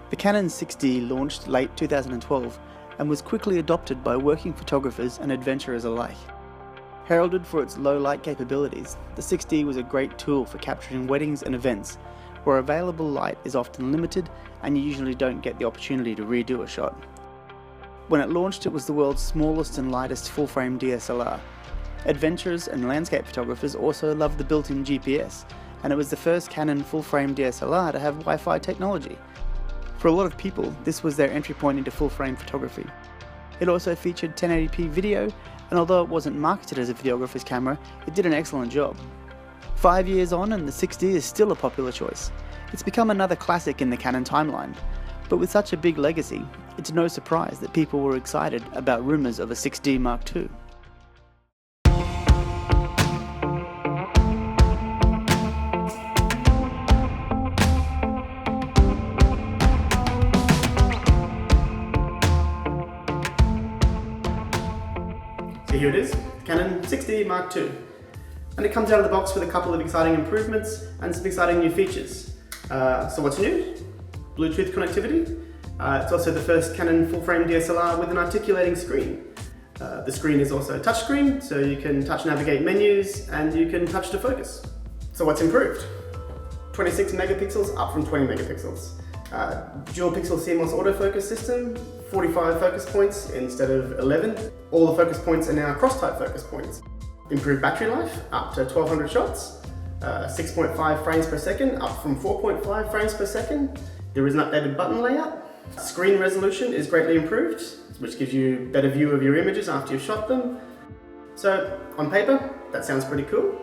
The Canon 6D launched late 2012 and was quickly adopted by working photographers and adventurers alike. Heralded for its low light capabilities, the 6D was a great tool for capturing weddings and events, where available light is often limited and you usually don't get the opportunity to redo a shot. When it launched, it was the world's smallest and lightest full-frame DSLR. Adventurers and landscape photographers also loved the built-in GPS, and it was the first Canon full-frame DSLR to have Wi-Fi technology. For a lot of people, this was their entry point into full-frame photography. It also featured 1080p video, and although it wasn't marketed as a videographer's camera, it did an excellent job. 5 years on and the 6D is still a popular choice. It's become another classic in the Canon timeline. But with such a big legacy, it's no surprise that people were excited about rumours of a 6D Mark II. So here it is, the Canon 6D Mark II. And it comes out of the box with a couple of exciting improvements and some exciting new features. So what's new? Bluetooth connectivity. It's also the first Canon full-frame DSLR with an articulating screen. The screen is also a touchscreen, so you can touch navigate menus and you can touch to focus. So what's improved? 26 megapixels up from 20 megapixels. Dual pixel CMOS autofocus system, 45 focus points instead of 11. All the focus points are now cross-type focus points. Improved battery life, up to 1200 shots. 6.5 frames per second, up from 4.5 frames per second. There is an updated button layout. Screen resolution is greatly improved, which gives you a better view of your images after you've shot them. So, on paper, that sounds pretty cool.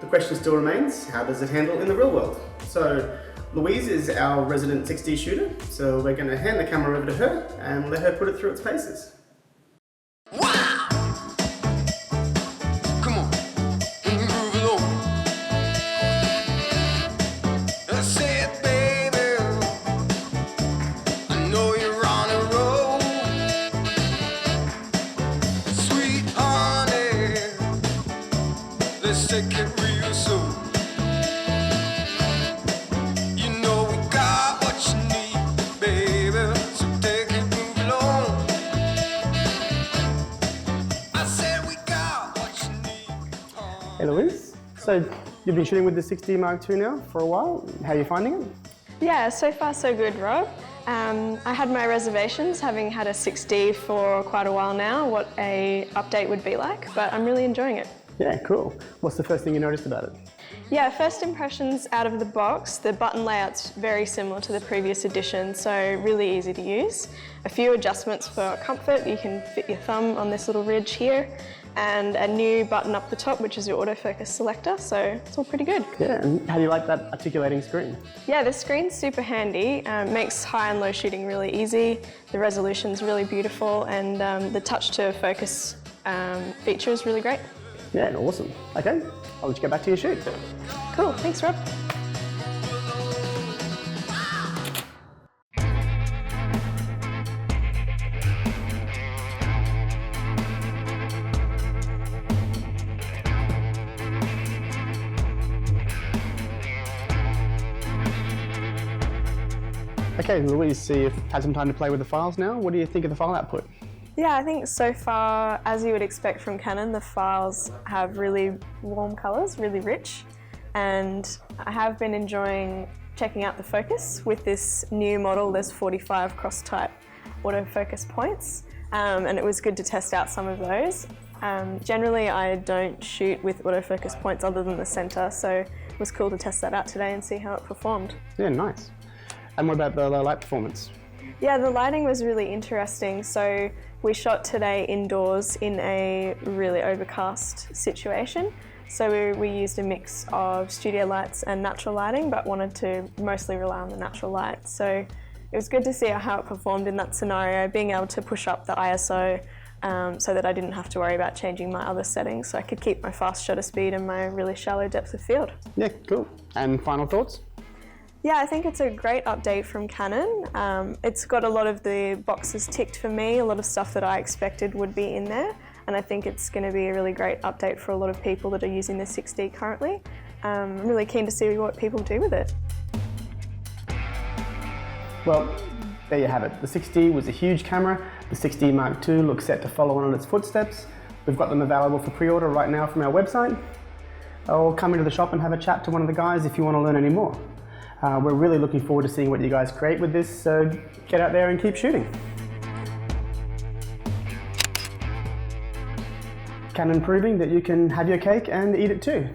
The question still remains, how does it handle in the real world? So, Louise is our resident 6D shooter, so we're going to hand the camera over to her and let her put it through its paces. Take it real soon. You know we got what you need, baby. So take it, move along. I said we got what you need. Hey Louise, so you've been shooting with the 6D Mark II now for a while. How are you finding it? Yeah, so far so good, Rob. I had my reservations, having had a 6D for quite a while now, what a update would be like, but I'm really enjoying it. Yeah, cool. What's the first thing you noticed about it? Yeah, first impressions out of the box, the button layout's very similar to the previous edition, so really easy to use. A few adjustments for comfort, you can fit your thumb on this little ridge here, and a new button up the top, which is your autofocus selector, so it's all pretty good. Yeah, and how do you like that articulating screen? Yeah, the screen's super handy, makes high and low shooting really easy, the resolution's really beautiful, and the touch to focus feature is really great. Yeah, awesome. Okay, I'll let you get back to your shoot. Cool, thanks Rob. Okay, Louise, so you've had some time to play with the files now. What do you think of the file output? Yeah, I think so far, as you would expect from Canon, the files have really warm colours, really rich, and I have been enjoying checking out the focus. With this new model, there's 45 cross-type autofocus points, and it was good to test out some of those. Generally, I don't shoot with autofocus points other than the centre, so it was cool to test that out today and see how it performed. Yeah, nice. And what about the low light performance? Yeah, the lighting was really interesting. So we shot today indoors in a really overcast situation. So we used a mix of studio lights and natural lighting, but wanted to mostly rely on the natural light. So it was good to see how it performed in that scenario, being able to push up the ISO so that I didn't have to worry about changing my other settings, so I could keep my fast shutter speed and my really shallow depth of field. Yeah, cool. And final thoughts? Yeah, I think it's a great update from Canon. It's got a lot of the boxes ticked for me, a lot of stuff that I expected would be in there, and I think it's going to be a really great update for a lot of people that are using the 6D currently. I'm really keen to see what people do with it. Well, there you have it. The 6D was a huge camera. The 6D Mark II looks set to follow on its footsteps. We've got them available for pre-order right now from our website. Or come into the shop and have a chat to one of the guys if you want to learn any more. We're really looking forward to seeing what you guys create with this, so get out there and keep shooting. Canon proving that you can have your cake and eat it too.